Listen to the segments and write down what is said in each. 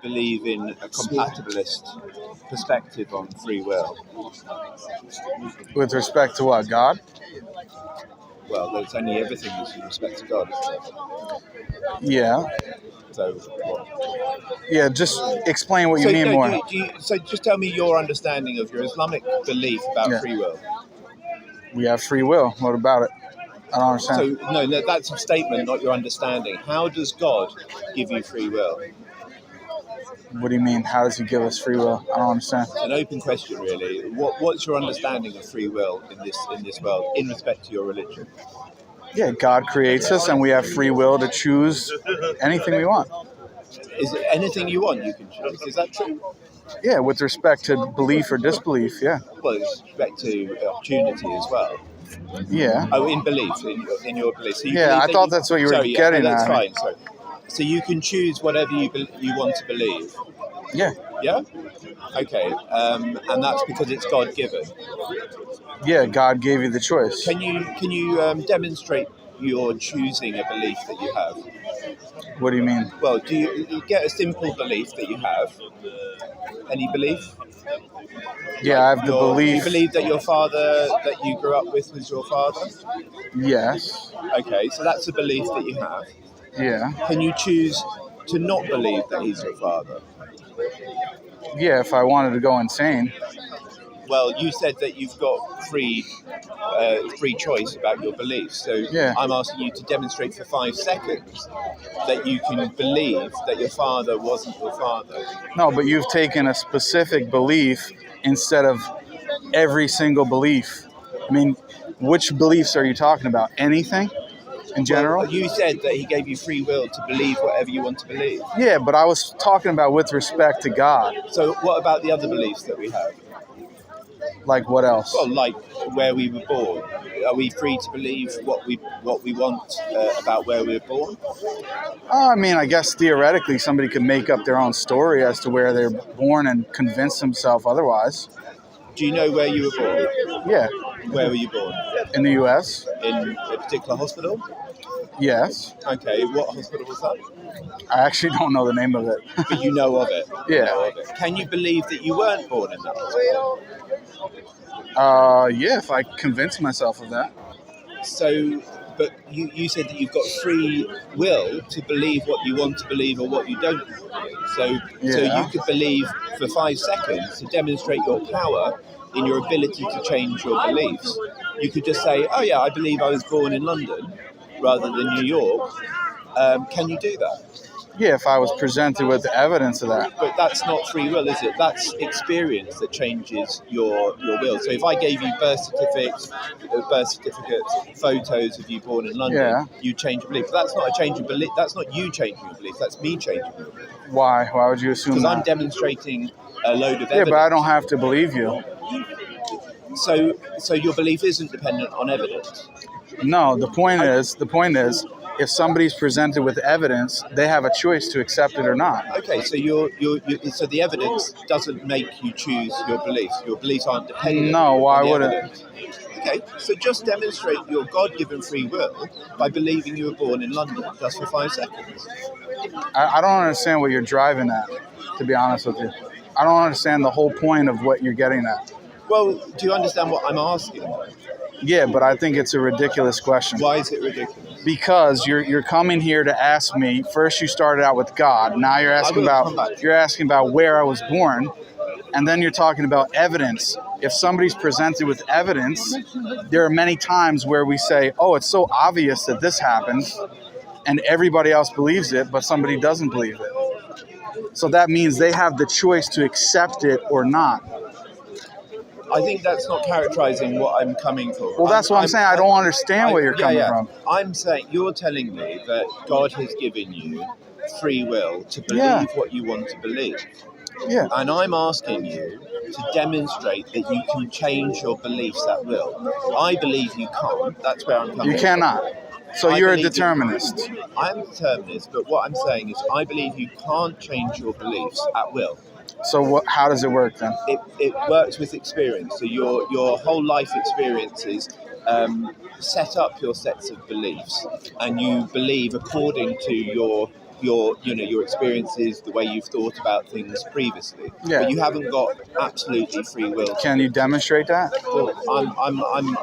believe in a compatibilist perspective on free will. With respect to what? God? Well, there's only everything is in respect to God. Yeah. So what? Yeah, just explain what you mean more. So just tell me your understanding of your Islamic belief about free will. We have free will. What about it? I don't understand. So, no, that's a statement, not your understanding. How does God give you free will? What do you mean? How does he give us free will? I don't understand. It's an open question, really. What's your understanding of free will in this world, in respect to your religion? Yeah, God creates us, and we have free will to choose anything we want. Is it anything you want you can choose? Is that true? Yeah, with respect to belief or disbelief, yeah. Well, with respect to opportunity as well. Yeah. Oh, in belief, in your belief. So you I thought that's what you were getting that's at. Fine, sorry. So you can choose whatever you want to believe. Yeah. Yeah? Okay. And that's because it's God-given. Yeah, God gave you the choice. Can you demonstrate your choosing a belief that you have? What do you mean? Well, do you get a simple belief that you have? Any belief? Yeah, I have the belief. You believe that your father that you grew up with was your father? Yes. Okay, so that's a belief that you have. Yeah. Can you choose to not believe that he's your father? Yeah, if I wanted to go insane. Well, you said that you've got free choice about your beliefs. So I'm asking you to demonstrate for 5 seconds that you can believe that your father wasn't your father. No, but you've taken a specific belief instead of every single belief. I mean, which beliefs are you talking about? Anything in general? Well, you said that he gave you free will to believe whatever you want to believe. Yeah, but I was talking about with respect to God. So what about the other beliefs that we have? Like what else? Well, like where we were born. Are we free to believe what we want about where we were born? I mean, I guess theoretically somebody could make up their own story as to where they're born and convince themselves otherwise. Do you know where you were born? Yeah. Where were you born? In the U.S. In a particular hospital? Yes. Okay, what hospital was that? I actually don't know the name of it. But you know of it? Yeah. Can you believe that you weren't born in that hospital? Yeah, if I convince myself of that. So, but you said that you've got free will to believe what you want to believe or what you don't want to believe. So you could believe for 5 seconds to demonstrate your power in your ability to change your beliefs. You could just say, oh yeah, I believe I was born in London rather than New York. Can you do that? Yeah, if I was presented with evidence of that. But that's not free will, is it? That's experience that changes your will. So if I gave you birth certificates, photos of you born in London, you change your belief. But that's not a change of belief. That's not you changing your belief. That's me changing your belief. Why? Why would you assume that? Because I'm demonstrating a load of evidence. Yeah, but I don't have to believe you. So your belief isn't dependent on evidence. No, the point is, if somebody's presented with evidence, they have a choice to accept it or not. Okay, so so the evidence doesn't make you choose your beliefs. Your beliefs aren't dependent. No, why on the wouldn't? Evidence. Okay, so just demonstrate your God-given free will by believing you were born in London, just for 5 seconds. I don't understand what you're driving at, to be honest with you. I don't understand the whole point of what you're getting at. Well, do you understand what I'm asking? Yeah, but I think it's a ridiculous question. Why is it ridiculous? Because you're coming here to ask me. First, you started out with God. Now you're asking about where I was born, and then you're talking about evidence. If somebody's presented with evidence, there are many times where we say, "Oh, it's so obvious that this happened," and everybody else believes it, but somebody doesn't believe it. So that means they have the choice to accept it or not. I think that's not characterizing what I'm coming for. Well, that's what I'm saying. I don't understand where you're coming from. I'm saying, you're telling me that God has given you free will to believe what you want to believe. Yeah. And I'm asking you to demonstrate that you can change your beliefs at will. I believe you can't. That's where I'm coming from. You cannot. So you're a determinist. I'm a determinist, but what I'm saying is I believe you can't change your beliefs at will. So how does it work then? It works with experience. So your whole life experiences set up your sets of beliefs, and you believe according to your your experiences, the way you've thought about things previously. Yeah. But you haven't got absolutely free will. Can you demonstrate that? Well,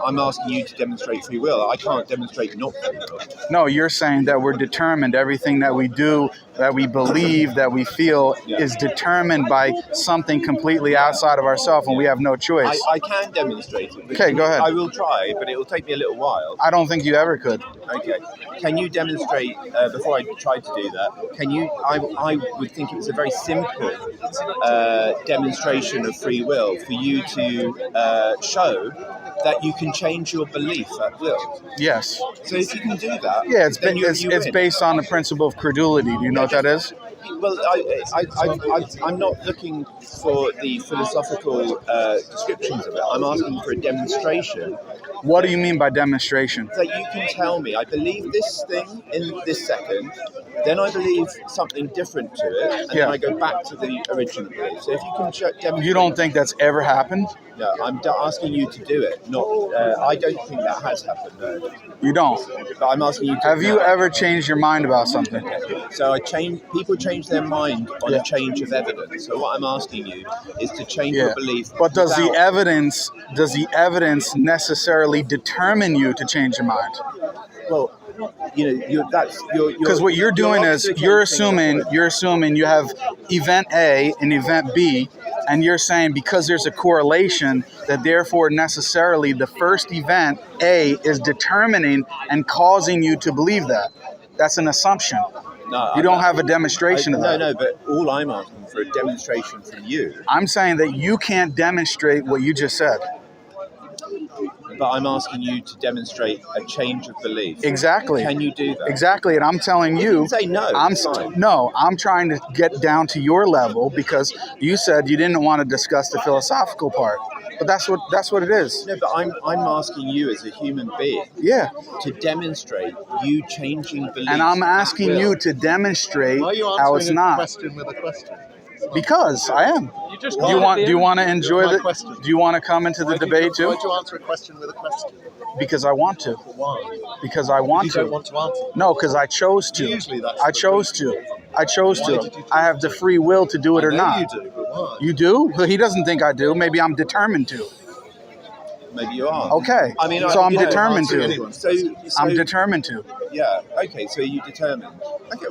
I'm asking you to demonstrate free will. I can't demonstrate not free will. No, you're saying that we're determined. Everything that we do, that we believe, that we feel is determined by something completely outside of ourselves, and we have no choice. I can demonstrate it. Okay, go ahead. I will try, but it will take me a little while. I don't think you ever could. Okay. Can you demonstrate, before I try to do that, I would think it was a very simple demonstration of free will for you to show that you can change your belief at will. Yes. So if you can do that, Yeah, it's win. based on the principle of credulity. Do you know what that is? Well, I'm not looking for the philosophical descriptions of it. I'm asking for a demonstration. What do you mean by demonstration? That you can tell me, I believe this thing in this second, then I believe something different to it, and then I go back to the original belief. So if you can demonstrate... You don't think that's ever happened? No, I'm asking you to do it. Not. I don't think that has happened, no. You don't? But I'm asking you to... Have you ever changed your mind about something? So people change their mind on a change of evidence. So what I'm asking you is to change your belief. But does the evidence necessarily determine you to change your mind? Well, because what you're doing is you're assuming you have event A and event B, and you're saying because there's a correlation that therefore necessarily the first event A is determining and causing you to believe that. That's an assumption. No, you don't have a demonstration of that. No, but all I'm asking for a demonstration from you. I'm saying that you can't demonstrate what you just said. But I'm asking you to demonstrate a change of belief. Exactly. Can you do that? Exactly, and I'm telling you. You can say no. I'm trying to get down to your level because you said you didn't want to discuss the philosophical part. But that's what it is. No, but I'm asking you as a human being. Yeah. To demonstrate you changing beliefs. And I'm asking you to demonstrate how it's not. Why are you answering a question with a question? Because I am. Do you want to enjoy the? Do you want to come into the debate too? Why do you answer a question with a question? Because I want to. Why? Because I want to. You don't want to answer. No, because I chose to. Usually that's I chose to. I chose Why to. did you do I have the free will to do it or not. You do, but why? You do? Well, he doesn't think I do. Maybe I'm determined to. Maybe you are. Okay. I mean, so I'm determined to. So I'm determined to. Yeah. Okay. So you determined. Okay.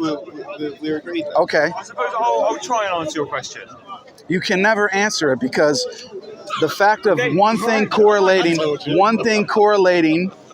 We're agreed. Then. Okay. I suppose I'll try and answer your question. You can never answer it because the fact of one thing correlating,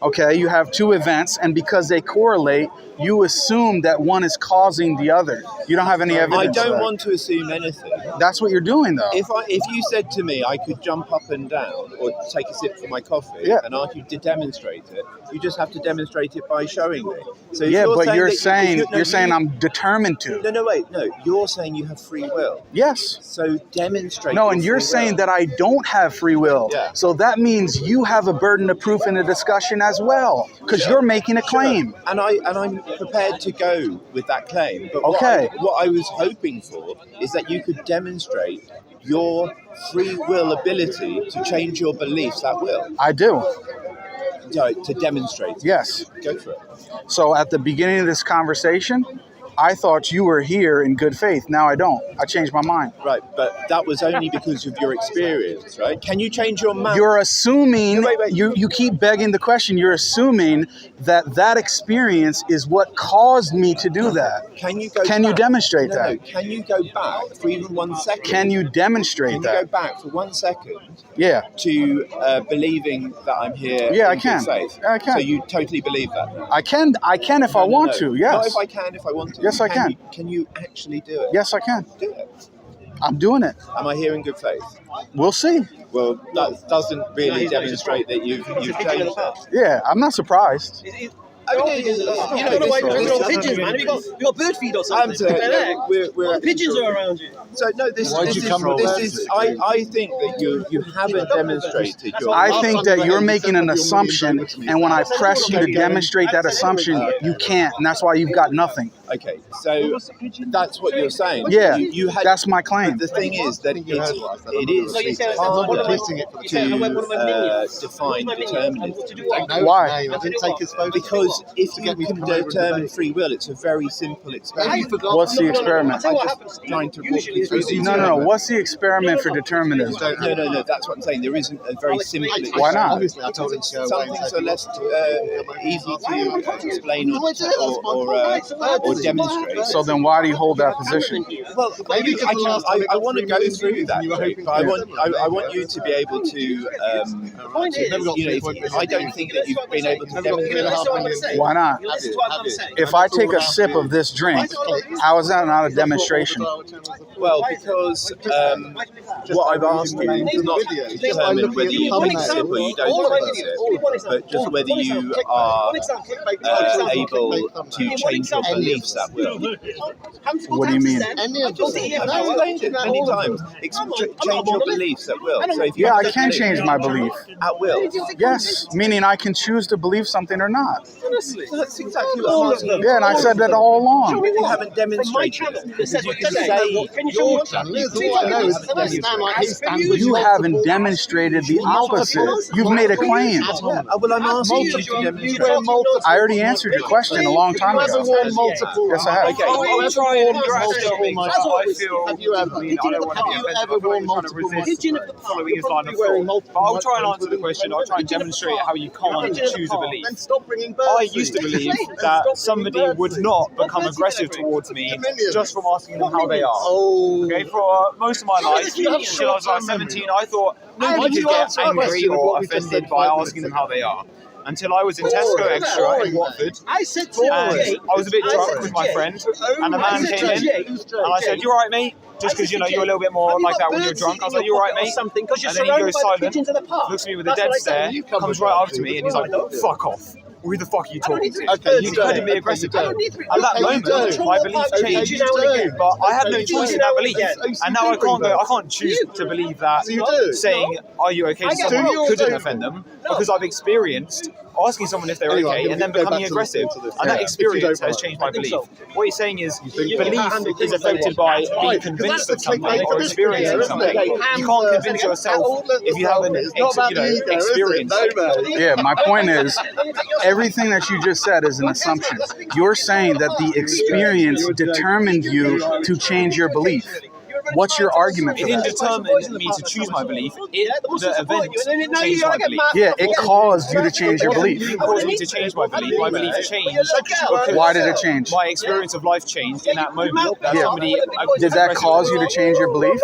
okay, you have two events, and because they correlate, you assume that one is causing the other. You don't have any evidence. I don't want to assume anything. That's what you're doing, though. If you said to me I could jump up and down or take a sip from my coffee and ask you to demonstrate it, you just have to demonstrate it by showing me. So you're saying I'm determined to. No, wait, no. You're saying you have free will. Yes. So demonstrate. No, and you're saying that I don't have free will. Yeah. So that means you have a burden of proof in the discussion as well, because you're making a claim. And I'm prepared to go with that claim. But what I was hoping for is that you could demonstrate your free will ability to change your beliefs at will. I do. To demonstrate. Yes. Go for it. So at the beginning of this conversation, I thought you were here in good faith. Now I don't. I changed my mind. Right, but that was only because of your experience, right? Can you change your mind? You're assuming, No, wait. You keep begging the question, you're assuming that experience is what caused me to do that. Can you go Can back? you demonstrate No, that? Can you go back for even 1 second? Can you demonstrate Can that? you go back for 1 second Yeah. to believing that I'm here Yeah, I in can. good faith? I can. So you totally believe that now? I can if I want to, yes. Not if I can, if I want to. Yes, I can. Can you actually do it? Yes, I can. Do it. I'm doing it. Am I here in good faith? We'll see. Well, that doesn't really demonstrate that you've changed that. Yeah, I'm not surprised. Pigeons, man. Have you got bird feed or something? Pigeons are around you. So no, I think that you haven't demonstrated your. I think that you're making an assumption, and when I press you to demonstrate that assumption, you can't, and that's why you've got nothing. Okay, so that's what you're saying. Yeah, you had, that's my claim. The thing is that it is One of my- to define determinism. Why? I didn't take his phone. Because if To you get me to can come over and determine debate. free will, it's a very simple experiment. What's the experiment? I'm just trying to walk you through the No. What's the experiment for determinism? No. That's what I'm saying. There isn't a very simple experiment. Why not? Obviously, I told him to go away. Some things are less easy to explain or demonstrate. So then why do you hold that position? Well, Maybe because the last time it I got want to 3 go minutes through and that. you were hoping But for I want you to be able to. I don't think that you've been able to demonstrate. Why not? If I take a sip of this drink, how is that not a demonstration? Well, because what I've asked you is not to determine whether you take a sip or you don't take a sip, but just whether you are able to change your beliefs at will. What do you mean? I've explained it many times. Change your beliefs at will. So if you Yeah, have I to can believe change my belief. at will. Yes, meaning I can choose to believe something or not. That's exactly what I'm asking. Yeah, and I said that all along. You haven't demonstrated it. Because you can say You haven't demonstrated the opposite. You've made a claim. well, I'm asking you to demonstrate. I already answered your question a long time ago. Yes, I have. Okay. I'll try and address it. Have I feel. you ever? I mean, I don't want to be offended. I feel like you're trying to resist following his line of thought. But I'll try and answer the question. I'll try and demonstrate how you can't choose a belief. Then stop bringing birds. I used to believe that somebody would not become aggressive towards me just from asking them how they are. Okay, for most of my life, till I was like 17, I thought nobody could get angry or offended by asking them how they are. Until I was in Tesco Extra in Watford, and I was a bit drunk with my friend, and a man came in, and I said, "You all right, mate?" Just because, you're a little bit more like that when you're drunk. I was like, "You all right, mate?" And then he goes silent, looks at me with a dead stare, comes right up to me, and he's like, "Fuck off. Who the fuck are you talking to?" Okay, You couldn't be aggressive. At that moment, my belief changed, but I had no choice in that belief. And now I can't choose to believe that saying, "Are you okay?" to someone couldn't offend them, because I've experienced asking someone if they're okay and then becoming aggressive. And that experience has changed my belief. What he's saying is, belief is affected by being convinced of something or experiencing something. You can't convince yourself if you haven't experienced it. Yeah, my point is, everything that you just said is an assumption. You're saying that the experience determined you to change your belief. What's your argument for It didn't that? determine me to choose my belief. The event changed my belief. Yeah, it caused you to change your It belief. didn't cause me to change my belief. My belief changed. because Why did it change? My experience of life changed in that moment. That Yeah. somebody Did that cause you to change your belief?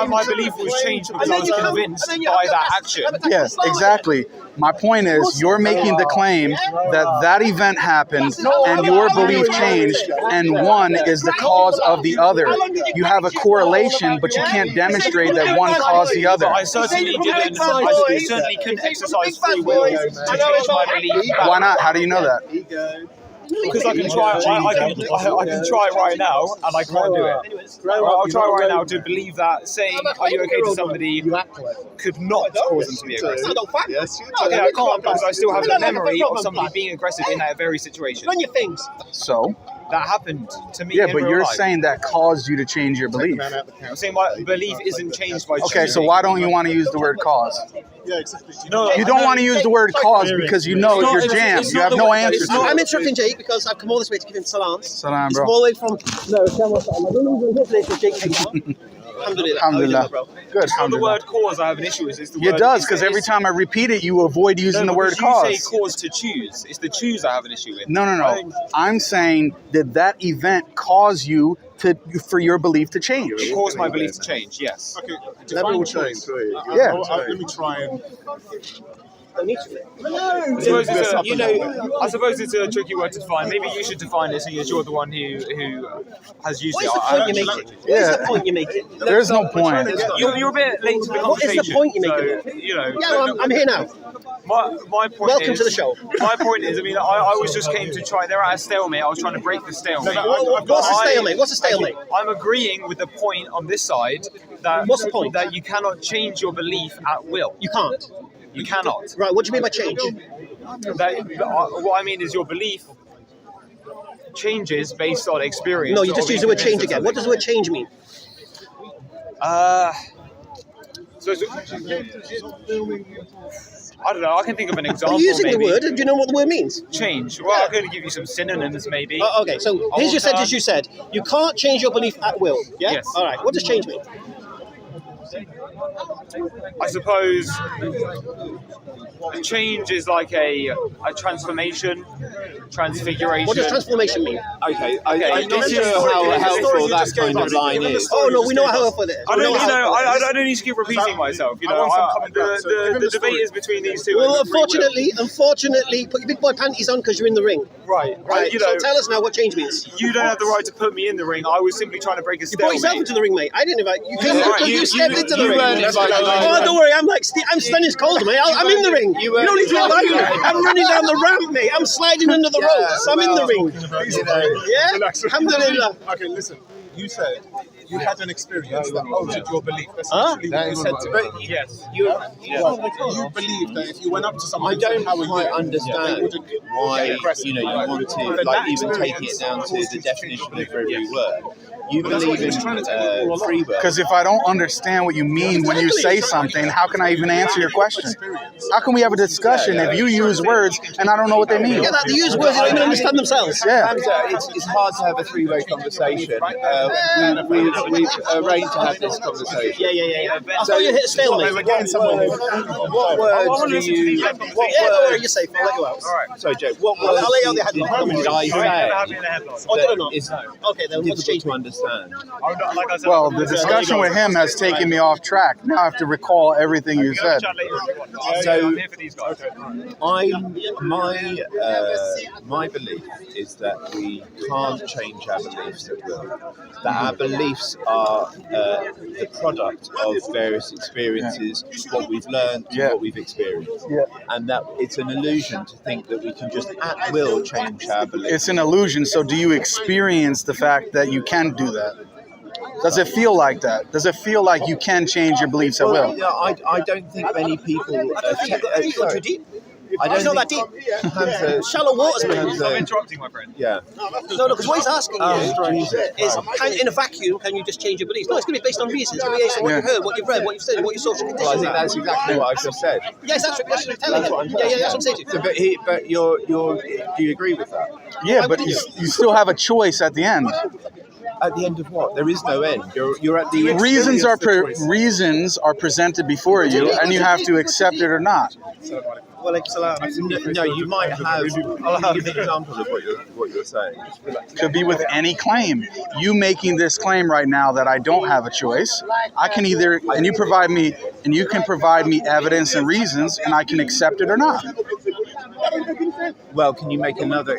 My belief was changed because I was convinced by that action. Yes, exactly. My point is, you're making the claim that that event happened and your belief changed, and one is the cause of the other. You have a correlation, but you can't demonstrate that one caused the other. I certainly didn't. I certainly couldn't exercise free will to change my belief. Why not? How do you know that? Because I can try. I can try right now, and I can't do it. I'll try right now to believe that saying "Are you okay?" to somebody could not cause them to be aggressive. Yes, you Okay, I can't because I still have the memory of somebody being aggressive in that very situation. Run your things. So, That happened to me. yeah, in but real you're life. saying that caused you to change your belief. I'm saying my belief isn't changed by. Okay, so why don't you want to use the word cause? Yeah, exactly. No, You don't want to use the word cause because you know you're jammed. You have no answer to I'm it. interrupting Jake because I've come all this way to give him salams. Salam, He's bro. come all the way from. No, I don't even get this with Jake. Alhamdulillah. Alhamdulillah. Good. It's not the Alhamdulillah. word cause I have an issue with. It's the It word, does, it's- because every it's- time I repeat it, you avoid using the word because you cause. say cause to choose. It's the choose I have an issue with. No. I'm saying did that event cause you for your belief to change? It caused my belief to change. Yes. Okay, level change. Yeah. Let me try and. I suppose it's a tricky word to define. Maybe you should define it, seeing as you're the one who has used What is it. the point you're making? What is the point you're making? There's no point. You're a bit late to the What is conversation. the point you're making? So, you know, Yeah, I'm here now. my point Welcome is, to the show. My point is, I mean, I was just came to try. They're at a stalemate. I was trying to break the stalemate. What's a stalemate? What's a stalemate? I'm agreeing with the point on this side that What's the point? that you cannot change your belief at will. You can't. You cannot. Right, what do you mean by change? What I mean is your belief changes based on experience. No, you just use the word change again. What does the word change mean? So I don't know. I can think of an example. You're using maybe. the word. Do you know what the word means? Change. Well, I could give you some synonyms, maybe. Okay, so here's your sentence you said. You can't change your belief at will. Yeah? Yes. All right. What does change mean? I suppose change is like a transformation, transfiguration. What does transformation mean? Okay, I'm not sure how helpful that kind of line is. Oh, no, we know how helpful it is. I don't need to keep repeating myself. You know, the debate is between these two. Well, unfortunately, put your big boy panties on because you're in the ring. Right. You know, so tell us now what change means. You don't have the right to put me in the ring. I was simply trying to break a You stalemate. brought yourself into the ring, mate. I didn't invite you. You stepped into the you ring. weren't invited. Oh, don't worry. I'm standing cold, mate. I'm in the ring. You don't need to invite me. I'm running down the ramp, mate. I'm sliding under the ropes. I'm in the ring. Yeah? Alhamdulillah. Okay, listen. You said you had an experience that altered your belief. That's Huh? literally what you said to me. Yes. You believe that if you went up to someone, I don't how quite understand why you want to even take it down to the definition of every word. You believe in free will. Because if I don't understand what you mean when you say something, how can I even answer your question? How can we have a discussion if you use words and I don't know what they mean? Yeah, they use words they don't even understand themselves. Yeah. Hamza, it's hard to have a three-way conversation. We've arranged to have this conversation. Yeah. I thought you hit a stalemate. we're getting someone. What words do you... Yeah, don't worry, you're safe. I'll let you out. Sorry, Joe. What I'll words lay out the headline. did I say Oh, did I not? is Okay, then what's difficult changed? to understand? Well, the discussion with him has taken me off track. Now I have to recall everything you said. So, my belief is that we can't change our beliefs at will. That our beliefs are the product of various experiences, what we've learned, what we've experienced, and that it's an illusion to think that we can just at will change our beliefs. It's an illusion. So do you experience the fact that you can do that? Does it feel like that? Does it feel like you can change your beliefs at will? Yeah, I don't think many people. You got too deep. I don't It's not that think deep. Hamza, Shallow waters, man. I'm interrupting, my friend. Yeah. No, because what he's asking Jesus. is, in a vacuum, can you just change your beliefs? No, it's going to be based on reasons. It's going to be based on what you've heard, what you've read, what you've studied, what your social Well, I conditions think are. that's exactly what I've just said. Yes, that's what I'm telling That's you. what I'm Yeah, saying. that's what I'm saying to you. So, but you're. Do you agree with that? Yeah, but you still have a choice at the end. At the end of what? There is no end. You're at the Reasons are presented before you, and you have to accept it or not. No, you might have. I'll give an example of what you're saying. Could be with any claim. You making this claim right now that I don't have a choice. I can either, and you can provide me evidence and reasons, and I can accept it or not. Well, can you give another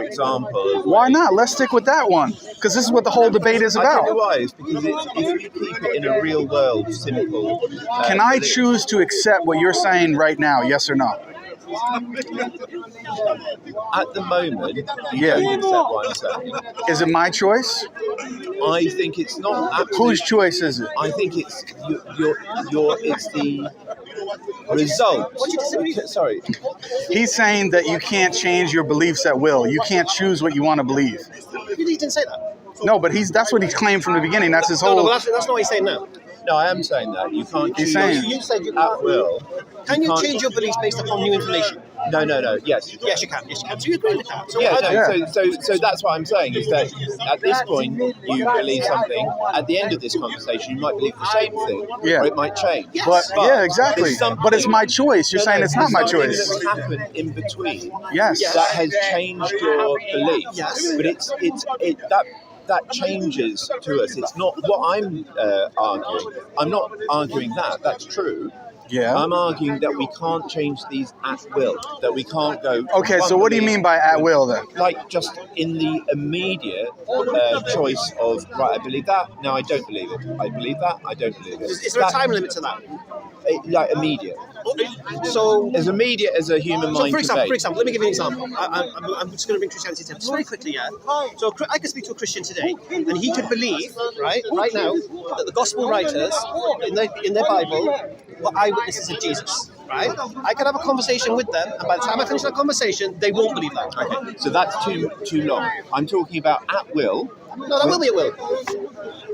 example? Why not? Let's stick with that one, because this is what the whole debate is I don't know about. why. It's because if you keep it in a real world, simple. Can I choose to accept what you're saying right now? Yes or no? At the moment, you Yeah. don't accept what I'm saying. Is it my choice? I think it's not. Whose choice is it? I think it's it's the result. Sorry. He's saying that you can't change your beliefs at will. You can't choose what you want to believe. He didn't say that. No, but that's what he claimed from the beginning. That's his No, whole. but that's not what he's saying now. No, I am saying that you can't. He's choose saying- You said you at can't. will. Can you can't- change your beliefs based upon new information? No. Yes. Yes, you can. Yes, you can. So you agree with that? So Yeah, Yeah. So that's what I'm saying is that at this point you believe something. At the end of this conversation, you might believe the same thing, Yeah. or it might change. But yeah, exactly. there's something- But it's my choice. You're saying it's not my there's something choice. that's happened in between Yes. that has changed your belief. Yes. But that changes to us. It's not what I'm arguing. I'm not arguing that. That's true. Yeah. I'm arguing that we can't change these at will. That we can't go. from Okay, so one what do you belief mean by at will then? like just in the immediate choice of right, I believe that. No, I don't believe it. I believe that. I don't believe it. Is there a time limit to that? Like immediate, So, as immediate as a human mind for can be. example, let me give you an example. I'm just going to bring Christianity to just very quickly, yeah. So I could speak to a Christian today, and he could believe, right now, that the gospel writers in their Bible were eyewitnesses of Jesus. right? I can have a conversation with them, and by the time I finish that conversation, they won't believe that. Okay, so that's too long. I'm talking about at will. No, that will be at will.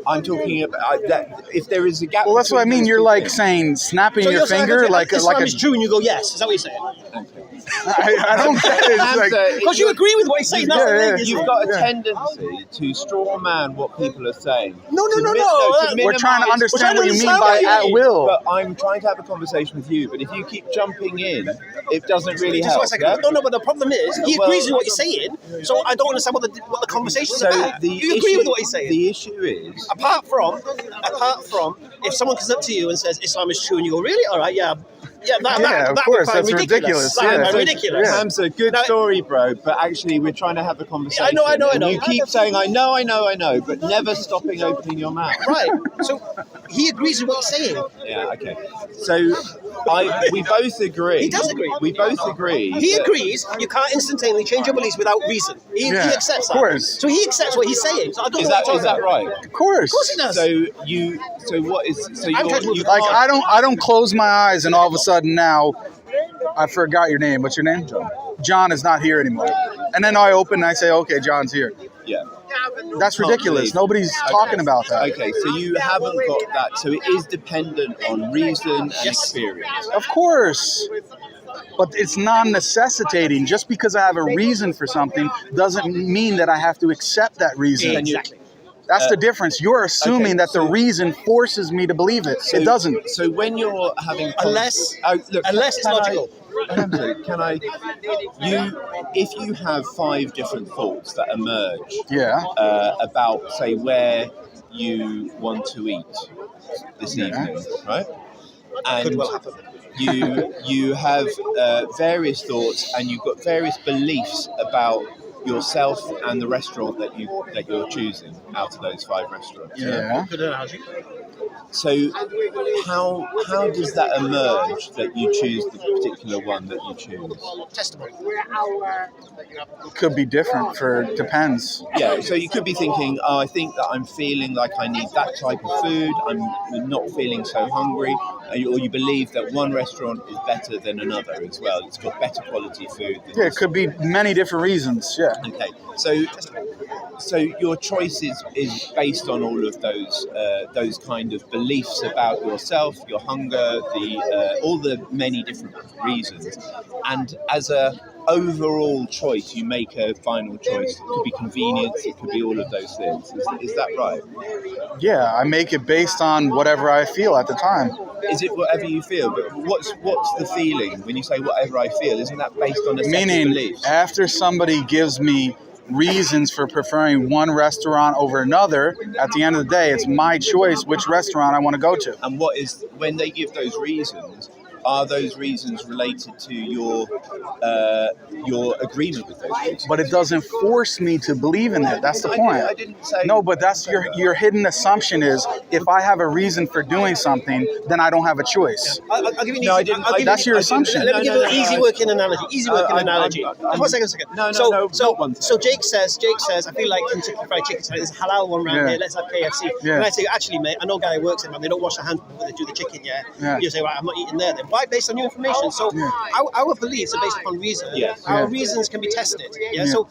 I'm talking about that if there is a gap. Well, that's what I mean. You're like saying snapping your finger like Islam a. is true, and you go yes. Is that what you're saying? I don't get it. It's like, Because you agree with what he's saying. You've got a tendency to straw man what people are saying. No. we're trying to understand what you mean by at will. But I'm trying to have a conversation with you. But if you keep jumping in, it doesn't really Just help. one second. Yeah? No, but the problem is he agrees with what you're saying. So I don't understand what the conversation's about. You agree with what he's saying. The issue is apart from if someone comes up to you and says Islam is true, and you go, really? All right, yeah. Of course, that's ridiculous. Ridiculous. Hamza, good story, bro. But actually, we're trying to have a conversation. I know. And you keep saying, I know, but never stopping opening your mouth. Right. So he agrees with what you're saying. Yeah. Okay. So we both agree. He does agree. We both agree. He agrees. You can't instantaneously change your beliefs without reason. He accepts that. Of course. So he accepts what he's saying. So I don't Is that right? Of course. Of course he does. I don't close my eyes and all of a sudden now I forgot your name. What's your name? John is not here anymore. And then I open and I say, okay, John's here. Yeah. That's ridiculous. Nobody's talking about that. Okay, so you haven't got that. So it is dependent on reason and experience. Of course. But it's non-necessitating. Just because I have a reason for something doesn't mean that I have to accept that reason. Exactly. That's the difference. You're assuming that the reason forces me to believe it. It doesn't. So when you're having... Unless it's logical. If you have 5 different thoughts that emerge about, say, where you want to eat this evening, right? And Could well happen. you have various thoughts and you've got various beliefs about yourself and the restaurant that you're choosing out of those 5 restaurants. Yeah. Good analogy. So how does that emerge that you choose the particular one that you choose? Testimony. Could be different depends. Yeah, so you could be thinking, I think that I'm feeling like I need that type of food, I'm not feeling so hungry, or you believe that one restaurant is better than another as well. It's got better quality food. Yeah, it could be many different reasons, yeah. Okay, so your choice is based on all of those kind of beliefs about yourself, your hunger, all the many different reasons, and as a overall choice, you make a final choice. It could be convenience, it could be all of those things. Is that right? Yeah, I make it based on whatever I feel at the time. Is it whatever you feel? But what's the feeling when you say whatever I feel? Isn't that based on a set of beliefs? Meaning, after somebody gives me reasons for preferring one restaurant over another, at the end of the day, it's my choice which restaurant I want to go to. And when they give those reasons, are those reasons related to your agreement with those reasons? But it doesn't force me to believe in it. That's the point. I didn't say... No, but that's your hidden assumption is if I have a reason for doing something, then I don't have a choice. I'll give you an easy... That's your assumption. Let me give you an easy working analogy. One second. So Jake says, I feel like Kentucky Fried Chicken tonight. There's a halal one around here. Let's have KFC. Yeah. And I say, actually, mate, I know a guy who works there, man. They don't wash their hands before they do the chicken, yeah? You say, right, I'm not eating there then. Why? Based on new information. So our beliefs are based upon reason. Our reasons can be tested. So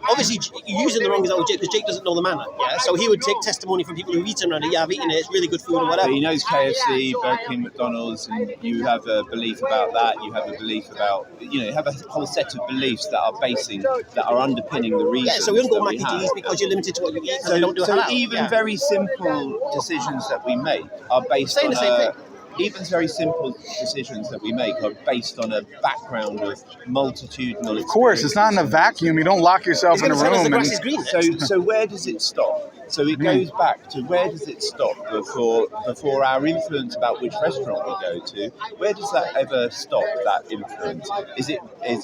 obviously you're using the wrong example with Jake because Jake doesn't know the manner. So he would take testimony from people who've eaten around it. I've eaten it. It's really good food or whatever. So he knows KFC, Burger King, McDonald's, and you have a belief about that. You have a belief about, you have a whole set of beliefs that are underpinning the reason. So we don't go Mackie D's because you're limited to what you eat. So they don't do halal. Even very simple decisions that we make are based on the same thing. Even very simple decisions that we make are based on a background of multitudinal. Of course, it's not in a vacuum. You don't lock yourself in a room. The grass is green. So where does it stop? So it goes back to where does it stop before our influence about which restaurant we go to? Where does that ever stop? That influence is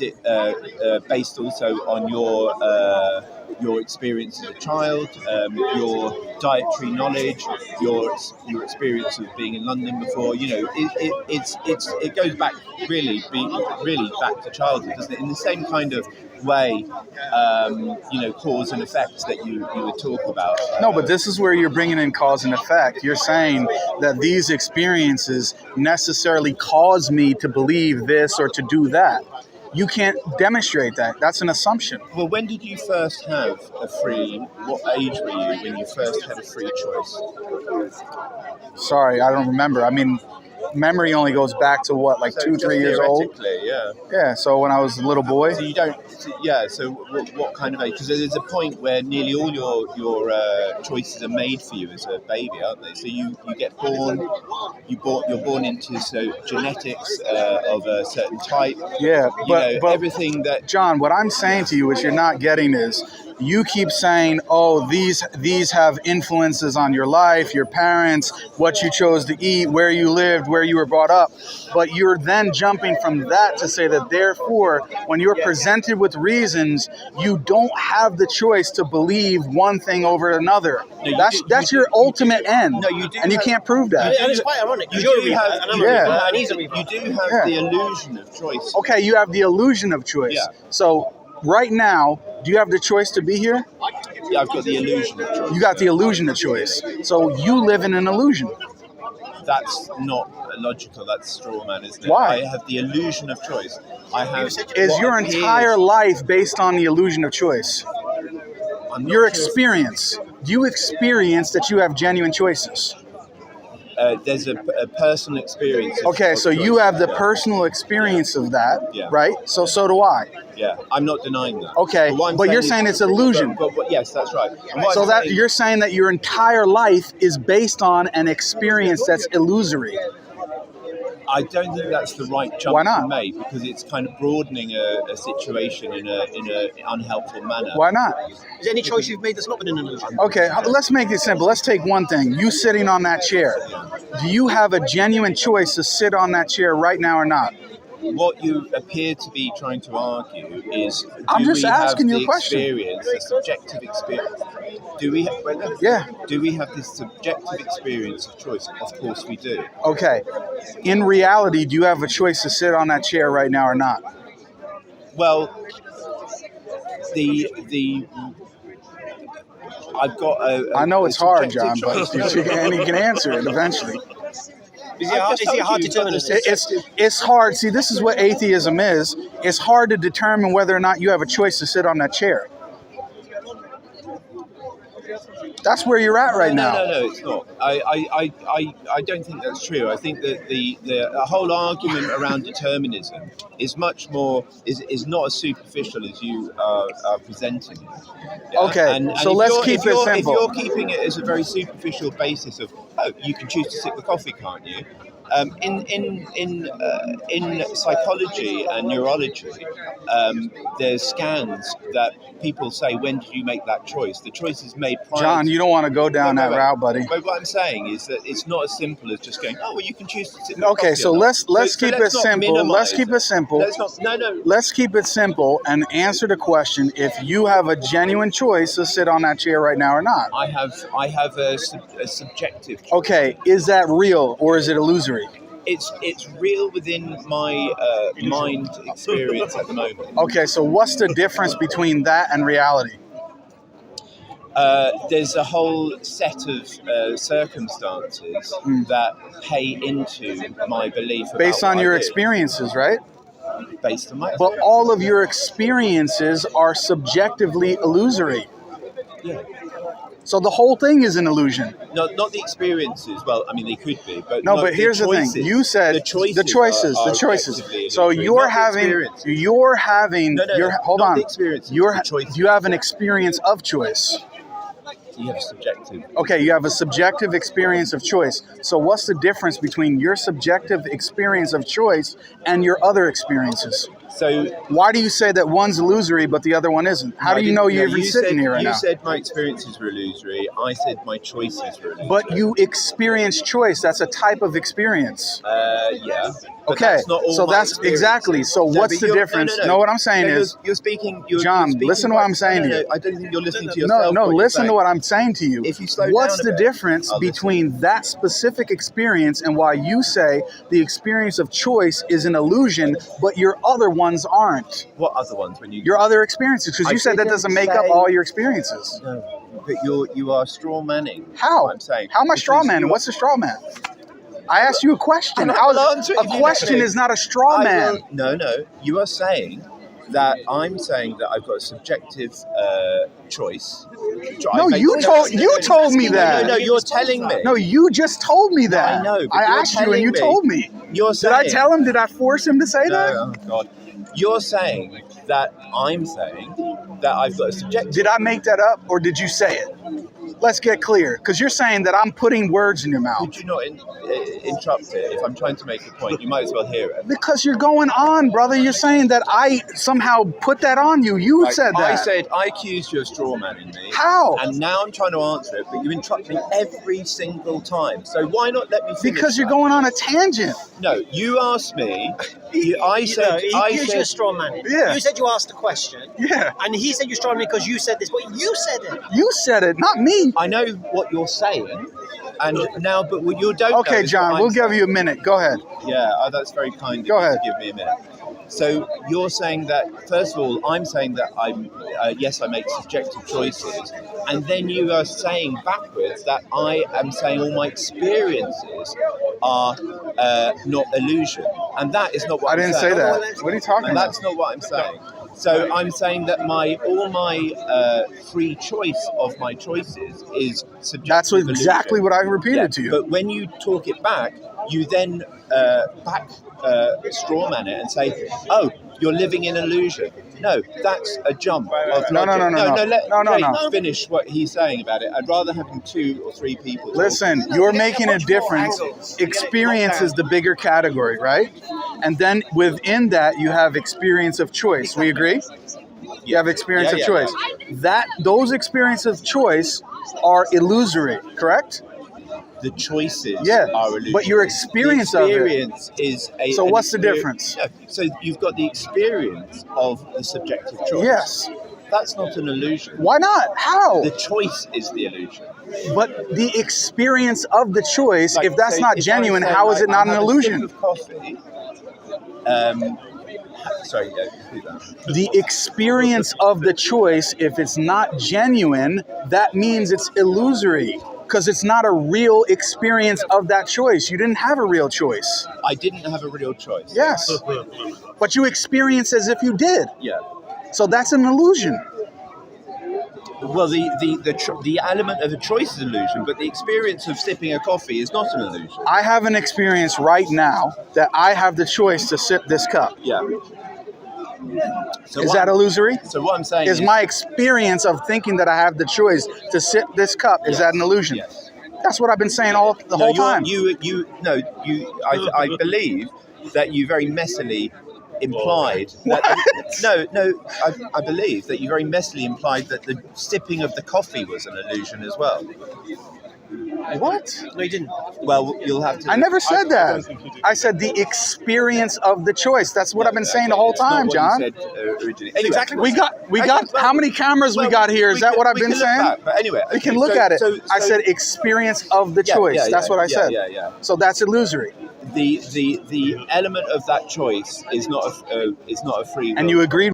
it based also on your your experience as a child, your dietary knowledge, your experience of being in London before. It goes back really back to childhood, doesn't it? In the same kind of way, cause and effect that you would talk about. No, but this is where you're bringing in cause and effect. You're saying that these experiences necessarily cause me to believe this or to do that. You can't demonstrate that. That's an assumption. Well, when did you first have what age were you when you first had a free choice? Sorry, I don't remember. I mean, memory only goes back to what, like 2-3 years old? Yeah. Yeah, so when I was a little boy. So you don't, so what kind of age? Because there's a point where nearly all your choices are made for you as a baby, aren't they? So you get born, you're born into genetics of a certain type. Yeah, but everything that... John, what I'm saying to you, which you're not getting is, you keep saying, oh, these have influences on your life, your parents, what you chose to eat, where you lived, where you were brought up. But you're then jumping from that to say that therefore, when you're presented with reasons, you don't have the choice to believe one thing over another. No, that's your ultimate end. No, you do, and you can't prove that. And it's quite ironic. You do have the Yeah. illusion of choice. Okay, you have the illusion of choice. Yeah. So right now, do you have the choice to be here? Yeah, I've got the illusion of choice. You got the illusion of choice. So you live in an illusion. That's not logical. That's straw man, isn't it? Why? I have the illusion of choice. I have. Is your entire life based on the illusion of choice? Your experience. Do you experience that you have genuine choices? There's a personal experience. Okay, so you have the personal experience of that, right? So do I. Yeah, I'm not denying that. Okay, but you're saying it's illusion. But yes, that's right. So that you're saying that your entire life is based on an experience that's illusory. I don't think that's the right jump Why not? to make, because it's kind of broadening a situation in an unhelpful manner. Why not? Is there any choice you've made that's not been an illusion? Okay, let's make it simple. Let's take one thing. You sitting on that chair. Do you have a genuine choice to sit on that chair right now or not? What you appear to be trying to argue is, I'm just asking you a question. A subjective experience. Do we have this subjective experience of choice? Of course we do. Okay. In reality, do you have a choice to sit on that chair right now or not? Well, I've got a... I know it's hard, John, but you can answer it eventually. Is it hard to determine? It's hard. See, this is what atheism is. It's hard to determine whether or not you have a choice to sit on that chair. That's where you're at right now. No, it's not. I don't think that's true. I think that the whole argument around determinism is much more is not as superficial as you are presenting it. Yeah? Okay, and so let's keep it simple. If you're keeping it as a very superficial basis of, you can choose to sip the coffee, can't you? In psychology and neurology, there's scans that people say, when did you make that choice? The choice is made prior. John, you don't want to go down that route, buddy. But what I'm saying is that it's not as simple as just going, well, you can choose to sip the coffee. Okay, so let's keep it simple. Let's keep it simple. Let's keep it simple and answer the question: if you have a genuine choice to sit on that chair right now or not. I have a subjective choice. Okay, is that real or is it illusory? It's real within my mind experience at the moment. Okay, so what's the difference between that and reality? There's a whole set of circumstances that pay into my belief. Based on your experiences, right? Based on my experience. But all of your experiences are subjectively illusory. Yeah. So the whole thing is an illusion. No, not the experiences. Well, I mean, they could be, but no. But here's the thing: you said the choices. So you're having. Hold on. You have an experience of choice. You have a subjective. Okay, you have a subjective experience of choice. So what's the difference between your subjective experience of choice and your other experiences? So why do you say that one's illusory but the other one isn't? How do you know you're even sitting here right now? You said my experiences were illusory. I said my choices were illusory. But you experience choice. That's a type of experience. Yeah. But Okay, that's not all so my that's experience. exactly. So No, what's but the you're- difference? no. No, what I'm saying No, is, you're speaking. John, speaking listen to what I'm saying to you. I don't think you're listening to no, yourself. no, what you're listen to saying. what I'm saying to you. If you slow What's down a the bit, difference I'll listen. between that specific experience and why you say the experience of choice is an illusion, but your other ones aren't? What other ones? When you Your other experiences, because I you said that didn't doesn't make up say- all your experiences. No, but you are straw manning. How? What I'm saying. How am I straw Because man? you are- What's a straw man? I asked you a question. I'm not How is answering a you question nothing. is not a straw I man? will- no. You are saying that I'm saying that I've got a subjective choice. No, you told me that. No, you're telling me. No, you just told me that. I know, but I you're asked you and you telling me- told me. You're Did saying. I tell him? Did I force him to say that? No, oh God. You're saying that I'm saying that I've got a subjective. Did I make that up or did you say it? Let's get clear, because you're saying that I'm putting words in your mouth. Could you not interrupt it? If I'm trying to make a point, you might as well hear it. Because you're going on, brother. You're saying that I somehow put that on you. You Right, said that. I accused you of straw manning me. How? And now I'm trying to answer it, but you interrupt me every single time. So why not let me finish? Because you're that? going on a tangent. No, you asked me. He accused you of straw manning. Yeah. You said you asked a question. Yeah. And he said you're straw manning because you said this, but you said it. You said it, not me. I know what you're saying, and now, but what you don't. Okay, know is John, what we'll I'm give saying. you a minute. Go ahead. Yeah, that's very kind of Go you ahead. to give me a minute. So you're saying that, first of all, I'm saying that yes, I make subjective choices, and then you are saying backwards that I am saying all my experiences are not illusion, and that is not what I I'm didn't say saying. that. What are you talking And about? that's not what I'm saying. So I'm saying that all my free choice of my choices is subjective. That's exactly illusion. what I repeated Yeah, to you. But when you talk it back, you then straw man it and say, "Oh, you're living in illusion." No, that's a jump of No, no, logic. no. Let No. James finish what he's saying about it. I'd rather have 2 or 3 people. Listen, you're making a difference. Experience is the bigger category, right? And then within that, you have experience of choice. We agree? You have experience of choice. Those experiences of choice are illusory, correct? The choices Yeah, are illusion. but your experience the of it. experience is a. So an what's the experience- difference? Yeah, so you've got the experience of the subjective choice. Yes. That's not an illusion. Why not? How? The choice is the illusion. But the experience of the choice, Like, if that's so not if I genuine, say, how is like, it not I an have a illusion? sip of coffee. Sorry, do that. The experience of the choice, if it's not genuine, that means it's illusory because it's not a real experience of that choice. You didn't have a real choice. I didn't have a real choice. Yes. But you experience as if you did. Yeah. So that's an illusion. Well, the element of a choice is illusion, but the experience of sipping a coffee is not an illusion. I have an experience right now that I have the choice to sip this cup. Yeah. So Is that illusory? So what I'm saying Is my experience of thinking that I have the choice to sip this cup, is that an illusion? Yes. That's what I've been saying the whole time. I believe that you very messily implied that. I believe that you very messily implied that the sipping of the coffee was an illusion as well. What? No, you didn't. Well, you'll have to. I never said I that. don't think you did. I said the experience of the choice. That's what I've been saying the whole It's not time, what John. You said, originally. Anyway, exactly what We got how many cameras we got here? Is that what I've been saying? But anyway, We can look at it. I said experience of the choice. That's what I said. Yeah. So that's illusory. The element of that choice is not a free will. And you agreed